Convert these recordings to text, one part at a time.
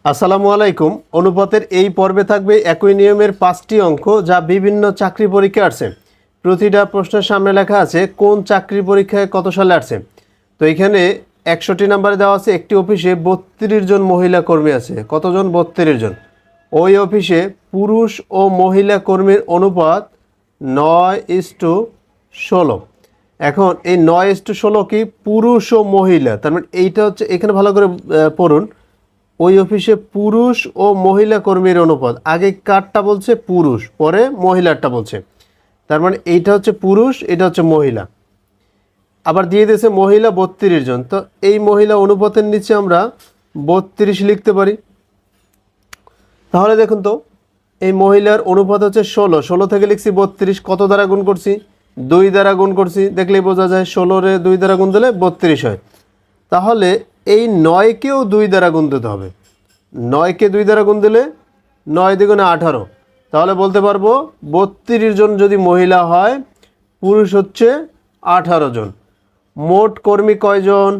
আসসালামু আলাইকুম। অনুপাতের এই পর্বে থাকবে একই নিয়মের 5টি অঙ্ক যা বিভিন্ন চাকরি পরীক্ষায় আসছে। প্রতিটা প্রশ্নের সামনে লেখা আছে কোন চাকরি পরীক্ষায় কত সালে আসছে। তো এখানে 61 নম্বরে দেওয়া আছে একটি অফিসে 32 জন মহিলা কর্মী আছে। কতজন? 32 জন। ওই অফিসে পুরুষ ও মহিলা কর্মীর অনুপাত 9:16। এখন এই 9:16 কি পুরুষ ও মহিলা, তার মানে এইটা হচ্ছে, এখানে ভালো করে পড়ুন। ওই অফিসে পুরুষ ও মহিলা কর্মীর অনুপাত, আগে কারটা বলছে পুরুষ, পরে মহিলারটা বলছে। তার মানে এইটা হচ্ছে পুরুষ, এটা হচ্ছে মহিলা। আবার দিয়ে দিয়েছে মহিলা 32 জন। তো এই মহিলা অনুপাতের নিচে আমরা 32 লিখতে পারি। তাহলে দেখুন তো, এই মহিলার অনুপাত হচ্ছে 16 থেকে লিখছি 32, কত দ্বারা গুণ করছি? 2 দ্বারা গুণ করছি। দেখলেই বোঝা যায় 16-রে 2 দ্বারা গুণ দিলে 32 হয়। তাহলে এই 9কেও 2 দ্বারা গুণ দিতে হবে। 9কে 2 দ্বারা গুণ দিলে 9 দ্বিগুণে 18। তাহলে বলতে পারবো 32 জন যদি মহিলা হয়, পুরুষ হচ্ছে 18 জন। মোট কর্মী কয়জন?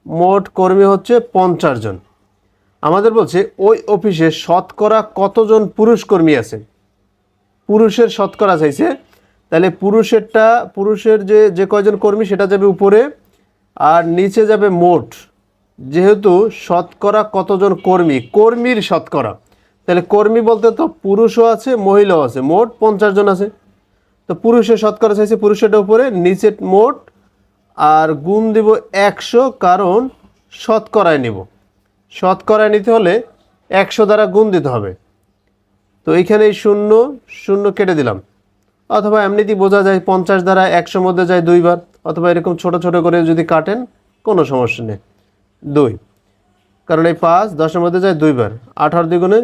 মোট কর্মী হচ্ছে 50 জন। আমাদের বলছে ওই অফিসে শতকরা কতজন পুরুষ কর্মী আছে। পুরুষের শতকরা চাইছে, তাহলে পুরুষের যে কয়জন কর্মী সেটা যাবে উপরে, আর নিচে যাবে মোট। যেহেতু শতকরা কতজন কর্মীর শতকরা, তাহলে কর্মী বলতে তো পুরুষও আছে মহিলাও আছে, মোট 50 জন আছে। তো পুরুষের শতকরা চাইছে, পুরুষেরটা উপরে, নিচে মোট, আর গুণ দিব 100, কারণ শতকরায় নিব। শতকরায় নিতে হলে 100 দ্বারা গুণ দিতে হবে। তো এইখানে এই 0 কেটে দিলাম, অথবা এমনিতেই বোঝা যায় 50 দ্বারা 100 মধ্যে যায় 2 বার, অথবা এরকম ছোট ছোট করে যদি কাটেন কোনো সমস্যা নেই, 2, কারণ এই 5 10-এর মধ্যে যায় 2 বার, 18 দ্বিগুণে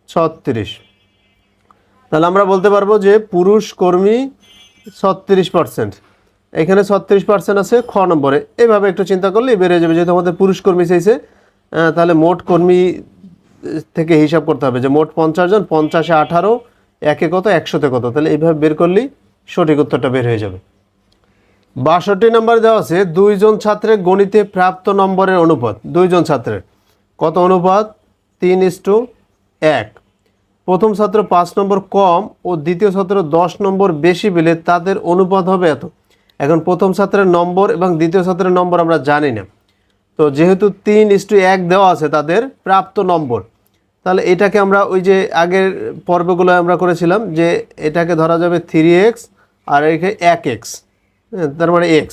36। তাহলে আমরা বলতে পারবো যে পুরুষ কর্মী 36%। এখানে 36% আছে খ নম্বরে। এইভাবে একটু চিন্তা করলেই বেড়ে যাবে, যেহেতু আমাদের পুরুষ কর্মী চাইছে। তাহলে মোট কর্মী থেকে হিসাব করতে হবে যে মোট 50 জন, 50-এ 18, একে কত, 100-তে কত। তাহলে এইভাবে বের করলেই সঠিক উত্তরটা বের হয়ে যাবে। 62 নম্বর দেওয়া আছে 2 জন ছাত্রের গণিতে প্রাপ্ত নম্বরের অনুপাত। 2 জন ছাত্রের কত অনুপাত? 3:1। প্রথম ছাত্র 5 নম্বর কম ও দ্বিতীয় ছাত্র 10 নম্বর বেশি পেলে তাদের অনুপাত হবে এত। এখন প্রথম ছাত্রের নম্বর এবং দ্বিতীয় ছাত্রের নম্বর আমরা জানি না। তো যেহেতু 3:1 দেওয়া আছে তাদের প্রাপ্ত নম্বর, তাহলে এটাকে আমরা ওই যে আগের পর্বগুলো আমরা করেছিলাম যে এটাকে ধরা যাবে 3x আর এখানে 1x, তার মানে x।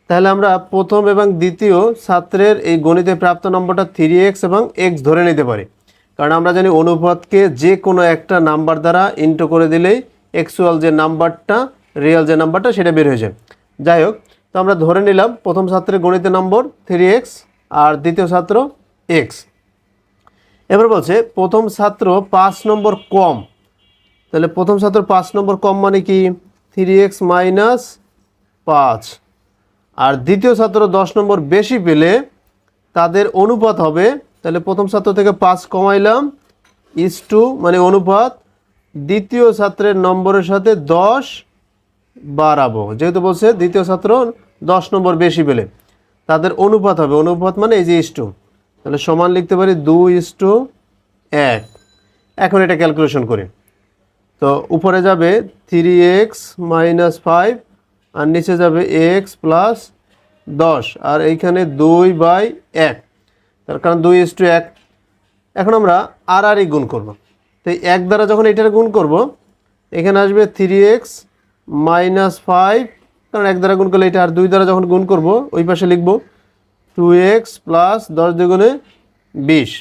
তাহলে আমরা প্রথম এবং দ্বিতীয় ছাত্রের এই গণিতে প্রাপ্ত নম্বরটা 3x এবং x ধরে নিতে পারি, কারণ আমরা জানি অনুপাতকে যে কোনো একটা নাম্বার দ্বারা ইন্টু করে দিলেই অ্যাকচুয়াল যে নাম্বারটা, রিয়েল যে নাম্বারটা, সেটা বের হয়ে যায়। যাই হোক, তো আমরা ধরে নিলাম প্রথম ছাত্রের গণিতের নম্বর 3x আর দ্বিতীয় ছাত্র x। এবার বলছে প্রথম ছাত্র 5 নম্বর কম, তাহলে প্রথম ছাত্র 5 নম্বর কম মানে কি? 3x minus 5। আর দ্বিতীয় ছাত্র 10 নম্বর বেশি পেলে তাদের অনুপাত হবে, তাহলে প্রথম ছাত্র থেকে 5 কমাইলাম, ইস-টু, মানে অনুপাত দ্বিতীয় ছাত্রের নম্বরের সাথে 10 বাড়াবো। যেহেতু বলছে দ্বিতীয় ছাত্র 10 নম্বর বেশি পেলে তাদের অনুপাত হবে, অনুপাত মানে এই যে ইস-টু, তাহলে সমান লিখতে পারি 2:1। এখন এটা ক্যালকুলেশন করি। তো উপরে যাবে 3x মাইনাস 5 আর নিচে যাবে x প্লাস 10, আর এইখানে 2/1, তার কারণ 2:1। এখন আমরা আর গুণ করব। তো 1 দ্বারা যখন এটার গুণ করব, এখানে আসবে 3x মাইনাস 5, কারণ 1 দ্বারা গুণ করলে এটা, আর 2 দ্বারা যখন গুণ করব ওই পাশে লিখব 2x প্লাস 10 দ্বিগুণে 20।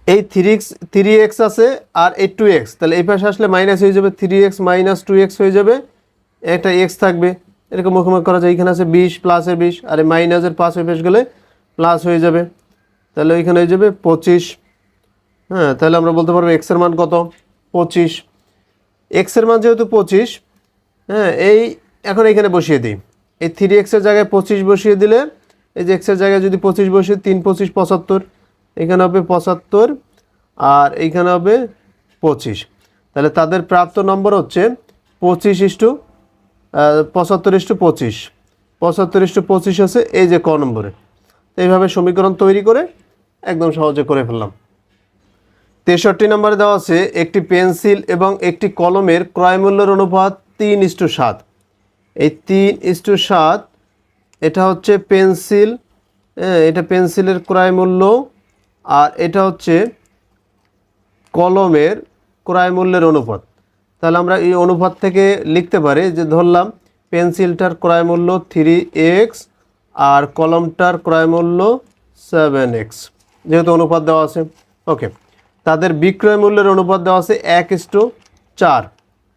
এই 3x আছে আর এই 2x, তাহলে এই পাশে আসলে মাইনাস হয়ে যাবে, 3x মাইনাস 2x হয়ে যাবে, একটা x থাকবে, এরকম মুখোমুখি করা যায়। এখানে আছে 20 প্লাসের 20, আর এই মাইনাসের 5 ওই পাশে গেলে প্লাস হয়ে যাবে, তাহলে ওইখানে হয়ে যাবে 25। হ্যাঁ, তাহলে আমরা বলতে পারবো x এর মান কত? 25। x এর মান যেহেতু 25, হ্যাঁ, এই এখন এইখানে বসিয়ে দিই। এই 3x এর জায়গায় 25 বসিয়ে দিলে, এই যে x এর জায়গায় যদি 25 বসিয়ে, 3×25 = 75, এখানে হবে 75 আর এইখানে হবে 25। তাহলে তাদের প্রাপ্ত নম্বর হচ্ছে 75:25 আছে এই যে ক নম্বরে। তো এইভাবে সমীকরণ তৈরি করে একদম সহজে করে ফেললাম। 63 নম্বরে দেওয়া আছে একটি পেন্সিল এবং একটি কলমের ক্রয় মূল্যের অনুপাত 3:7। এই 3:7 এটা হচ্ছে পেন্সিল, এটা পেন্সিলের ক্রয় মূল্য, আর এটা হচ্ছে কলমের ক্রয় মূল্যের অনুপাত। তাহলে আমরা এই অনুপাত থেকে লিখতে পারি যে ধরলাম পেন্সিলটার ক্রয় মূল্য 3x আর কলমটার ক্রয় মূল্য 7x, যেহেতু অনুপাত দেওয়া আছে। ওকে, তাদের বিক্রয় মূল্যের অনুপাত দেওয়া আছে 1:4।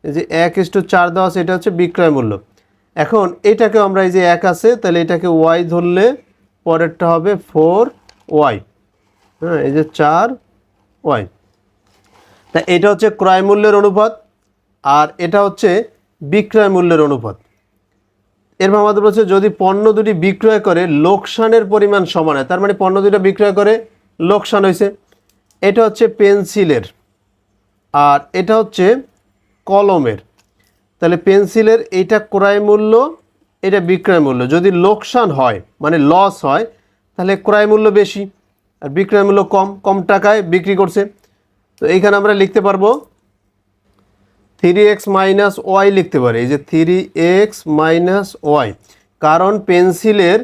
এই যে 1:4 দেওয়া আছে, এটা হচ্ছে বিক্রয় মূল্য। এখন এটাকে আমরা এই যে 1 আছে, তাহলে এটাকে y ধরলে পরেরটা হবে 4y। হ্যাঁ, এই যে 4y। তা এটা হচ্ছে ক্রয় মূল্যের অনুপাত আর এটা হচ্ছে বিক্রয় মূল্যের অনুপাত। এরপর আমাদের বলছে যদি পণ্য দুটি বিক্রয় করে লোকসানের পরিমাণ সমান হয়, তার মানে পণ্য দুটো বিক্রয় করে লোকসান হয়েছে। এটা হচ্ছে পেন্সিলের আর এটা হচ্ছে কলমের। তাহলে পেন্সিলের এইটা ক্রয় মূল্য, এটা বিক্রয় মূল্য। যদি লোকসান হয় মানে লস হয়, তাহলে ক্রয় মূল্য বেশি আর বিক্রয় মূল্য কম, কম টাকায় বিক্রি করছে। তো এইখানে আমরা লিখতে পারবো 3x মাইনাস ওয়াই লিখতে পারি। এই যে 3x মাইনাস ওয়াই, কারণ পেন্সিলের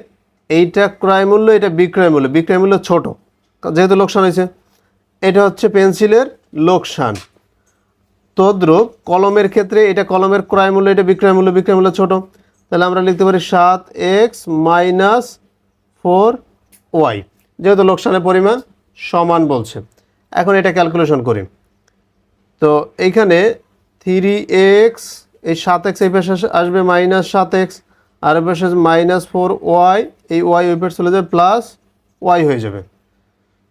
এইটা ক্রয় মূল্য, এটা বিক্রয় মূল্য, বিক্রয় মূল্য ছোট যেহেতু লোকসান হয়েছে। এটা হচ্ছে পেন্সিলের লোকসান। তদ্রূপ কলমের ক্ষেত্রে এটা কলমের ক্রয় মূল্য, এটা বিক্রয় মূল্য, বিক্রয় মূল্য ছোট। তাহলে আমরা লিখতে পারি 7x মাইনাস 4y, যেহেতু লোকসানের পরিমাণ সমান বলছে। এখন এটা ক্যালকুলেশন করি। তো এইখানে 3x, এই 7x এই পাশে আসবে মাইনাস 7x, আর এই পাশে মাইনাস 4y, এই y ওই পাশে চলে যাবে প্লাস y হয়ে যাবে।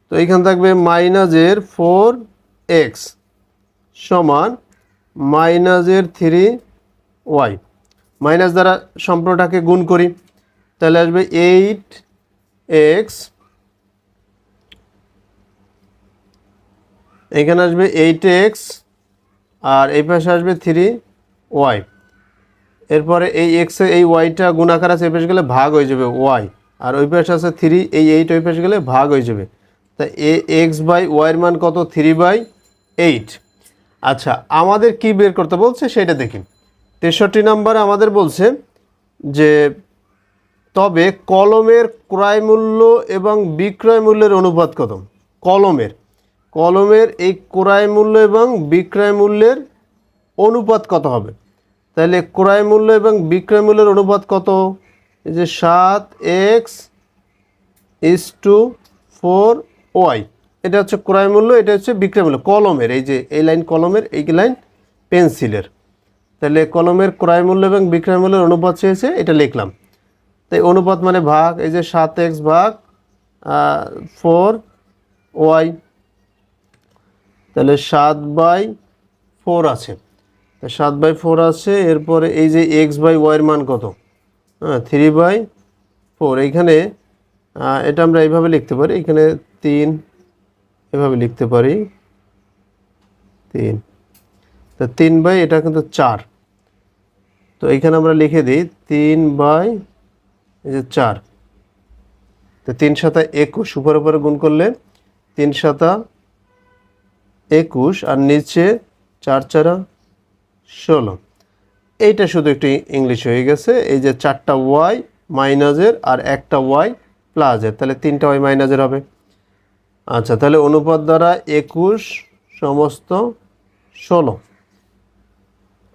তো এইখানে থাকবে মাইনাসের 4x সমান মাইনাসের 3y। মাইনাস দ্বারা সম্পূর্ণটাকে গুণ করি, তাহলে আসবে 8x, এখানে আসবে 8x আর এই পাশে আসবে 3y। এরপরে এই x এই ওয়াইটা গুণাকার আছে, এই পাশে গেলে ভাগ হয়ে যাবে y, আর ওই পাশে আছে 3, এই 8 ওই পাশে গেলে ভাগ হয়ে যাবে। তাই x বাই ওয়াইয়ের মান কত? 3/8। আচ্ছা, আমাদের কি বের করতে বলছে সেটা দেখি। 63 নম্বরে আমাদের বলছে যে তবে কলমের ক্রয় মূল্য এবং বিক্রয় মূল্যের অনুপাত কত। কলমের এই ক্রয় মূল্য এবং বিক্রয় মূল্যের অনুপাত কত হবে? তাহলে ক্রয় মূল্য এবং বিক্রয় মূল্যের অনুপাত কত? এই যে 7x:4y, এটা হচ্ছে ক্রয় মূল্য, এটা হচ্ছে বিক্রয় মূল্য কলমের। এই যে এই লাইন কলমের, এই লাইন পেন্সিলের। তাহলে কলমের ক্রয় মূল্য এবং বিক্রয় মূল্যের অনুপাত চেয়েছে, এটা লিখলাম। তাই অনুপাত মানে ভাগ, এই যে 7x ভাগ 4y, তাহলে 7/4 আছে। 7/4 আছে। এরপরে এই যে x/y-এর মান কত? 3/4। এইখানে এটা আমরা এইভাবে লিখতে পারি, এখানে 3 এভাবে লিখতে পারি 3, তো 3 এটা কিন্তু 4। তো এইখানে আমরা লিখে দিই 3/4। তো 3 7 21, উপরে উপরে গুণ করলে 3 7 21 আর নিচে 4 4 16। এইটা শুধু একটু ইংলিশ হয়ে গেছে। এই যে 4টা ওয়াই মাইনাসের আর একটা ওয়াই প্লাসের, তাহলে 3টা ওয়াই মাইনাসের হবে। আচ্ছা, তাহলে অনুপাত দ্বারা 21 সমস্ত 16।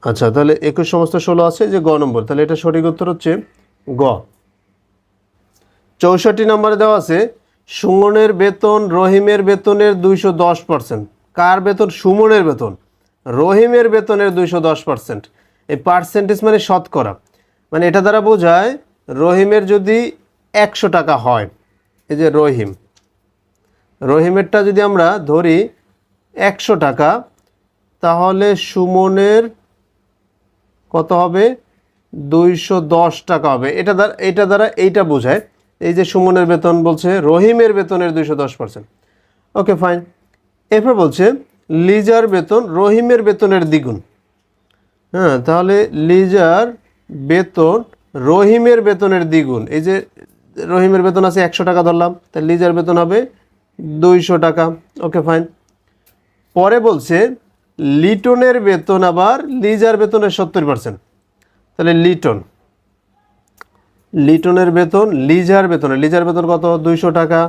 আচ্ছা, তাহলে 21 সমস্ত 16 আছে, যে গ নম্বর। তাহলে এটা সঠিক উত্তর হচ্ছে গ। 64 নম্বরে দেওয়া আছে সুমনের বেতন রহিমের বেতনের 210%। কার বেতন? সুমনের বেতন রহিমের বেতনের 210%। এই পার্সেন্টেজ মানে শতকরা, মানে এটা দ্বারা বোঝায় রহিমের যদি 100 টাকা হয়, এই যে রহিমেরটা যদি আমরা ধরি 100 টাকা, তাহলে সুমনের কত হবে? 210 টাকা হবে। এটা দ্বারা এইটা বোঝায়, এই যে সুমনের বেতন বলছে রহিমের বেতনের 210%। ওকে, ফাইন। এরপর বলছে লিজার বেতন রহিমের বেতনের দ্বিগুণ। হ্যাঁ, তাহলে লিজার বেতন রহিমের বেতনের দ্বিগুণ। এই যে রহিমের বেতন আছে 100 টাকা ধরলাম, তাহলে লিজার বেতন হবে 200 টাকা। Okay fine. পরে বলছে লিটনের বেতন আবার লিজার বেতনের 70%। তাহলে লিটনের বেতন লিজার বেতন কত? 200 টাকা।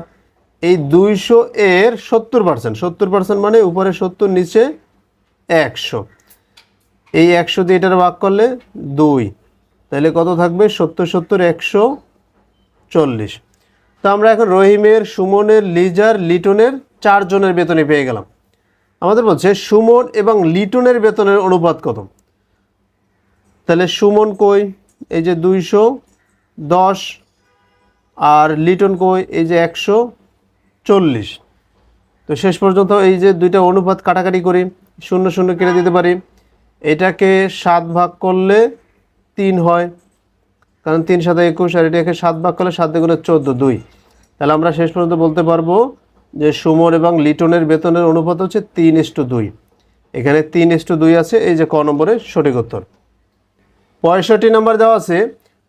এই 200 এর 70%, 70% মানে উপরে 70 নিচে 100। এই 100 দিয়ে এটার ভাগ করলে 2, তাহলে কত থাকবে? 70 70 140। তো আমরা এখন রহিমের, সুমনের, লিজার, লিটনের 4 জনের বেতনই পেয়ে গেলাম। আমাদের বলছে সুমন এবং লিটনের বেতনের অনুপাত কত? তাহলে সুমন কই? এই যে 210, আর লিটন কই? এই যে 140। তো শেষ পর্যন্ত এই যে দুইটা অনুপাত কাটাকাটি করি, 0 0 কেটে দিতে পারি। এটাকে 7 ভাগ করলে 3 হয়, কারণ 3 7 21, আর এটাকে 7 ভাগ করলে 7 দুগুণে 14, 2। তাহলে আমরা শেষ পর্যন্ত বলতে পারবো যে সুমন এবং লিটনের বেতনের অনুপাত হচ্ছে 3:2। এখানে 3:2 আছে, এই যে ক নম্বরের সঠিক উত্তর। 65 নম্বর দেওয়া আছে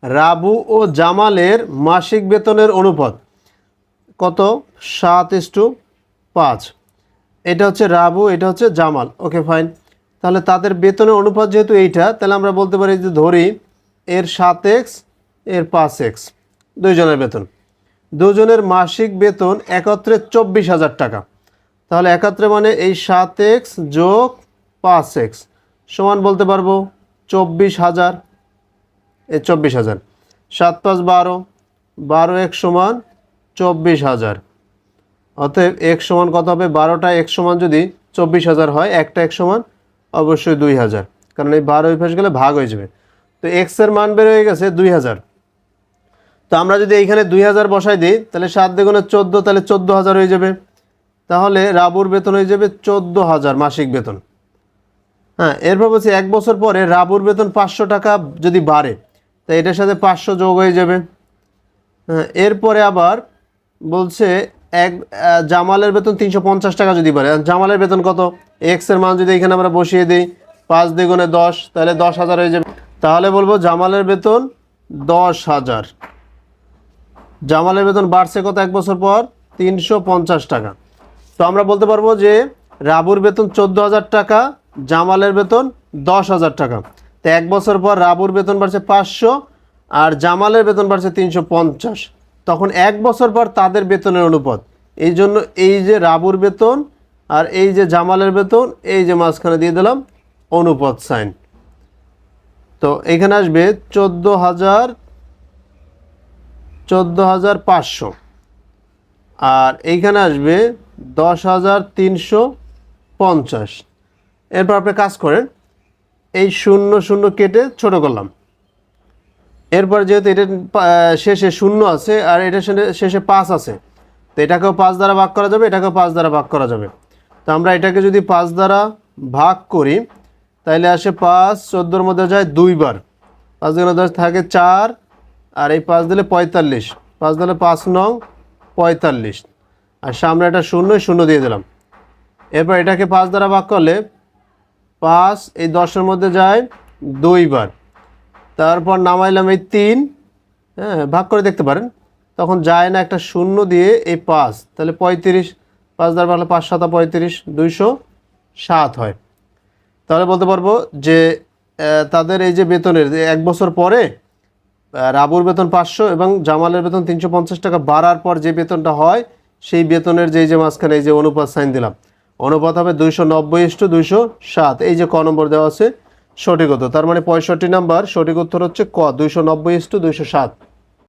রাবু ও জামালের মাসিক বেতনের অনুপাত কত? 7:5। এটা হচ্ছে রাবু, এটা হচ্ছে জামাল। Okay fine. তাহলে তাদের বেতনের অনুপাত যেহেতু এইটা, তাহলে আমরা বলতে পারি যে ধরি এর 7x এর 5x, দুইজনের বেতন। দুজনের মাসিক বেতন একত্রে 24,000 টাকা। তাহলে একত্রে মানে এই 7x যোগ 5x সমান বলতে পারবো 24,000। এই 24,000, 7 5 12, 12x সমান 24,000। অতএব x সমান কত হবে? 12টা x সমান যদি 24,000 হয়, একটা x সমান অবশ্যই 2,000, কারণ এই 12 ওই পাশে গেলে ভাগ হয়ে যাবে। তো x এর মান বের হয়ে গেছে 2,000। তো আমরা যদি এইখানে 2,000 বসাই দিই, তাহলে 7 দুগুণে 14, তাহলে 14,000 হয়ে যাবে। তাহলে রাবুর বেতন হয়ে যাবে 14,000 মাসিক বেতন। হ্যাঁ, এরপর বলছি 1 বছর পরে রাবুর বেতন 500 টাকা যদি বাড়ে, তো এটার সাথে 500 যোগ হয়ে যাবে। হ্যাঁ, এরপরে আবার বলছে জামালের বেতন 350 টাকা যদি বাড়ে। জামালের বেতন কত? এক্স এর মান যদি এখানে আমরা বসিয়ে দিই, 5 দুগুণে 10, তাহলে 10,000 হয়ে যাবে। তাহলে বলবো জামালের বেতন 10,000। জামালের বেতন বাড়ছে কত 1 বছর পর? 350 টাকা। তো আমরা বলতে পারবো যে রাবুর বেতন 14,000 টাকা, জামালের বেতন 10,000 টাকা। তো 1 বছর পর রাবুর বেতন বাড়ছে 500 আর জামালের বেতন বাড়ছে 350। তখন 1 বছর পর তাদের বেতনের অনুপাত, এই জন্য এই যে রাবুর বেতন আর এই যে জামালের বেতন, এই যে মাঝখানে দিয়ে দিলাম অনুপাত সাইন। তো এখানে আসবে 14,500, আর এইখানে আসবে 10,350। এরপর আপনি কাজ করেন, এই 0 0 কেটে ছোট করলাম। এরপর যেহেতু এটা শেষে 0 আছে আর এটা শেষে 5 আছে, তো এটাকেও 5 দ্বারা ভাগ করা যাবে, এটাকেও 5 দ্বারা ভাগ করা যাবে। তো আমরা এটাকে যদি 5 দ্বারা ভাগ করি, তাহলে আসে 5 14-র মধ্যে যায় 2 বার, 5 দুগুণে 10 থাকে 4, আর এই 5 দিলে 45, 5 দিলে 5 নং 45, আর সামনে একটা 0 0 দিয়ে দিলাম। এরপর এটাকে 5 দ্বারা ভাগ করলে 5 এই 10-এর মধ্যে যায় 2 বার, তারপর নামাইলাম এই 3, হ্যাঁ ভাগ করে দেখতে পারেন, তখন যায় না, একটা 0 দিয়ে এই 5, তাহলে 35, 5 দ্বারা ভাগলে 5 7 35, 207 হয়। তাহলে বলতে পারবো যে তাদের এই যে বেতনের 1 বছর পরে রাবুর বেতন 500 এবং জামালের বেতন 350 টাকা বাড়ার পর যে বেতনটা হয়, সেই বেতনের যে মাঝখানে এই যে অনুপাত সাইন দিলাম, অনুপাত হবে 290:207। এই যে ক নম্বর দেওয়া আছে সঠিক উত্তর। তার মানে 65 নাম্বার সঠিক উত্তর হচ্ছে ক, 290:207।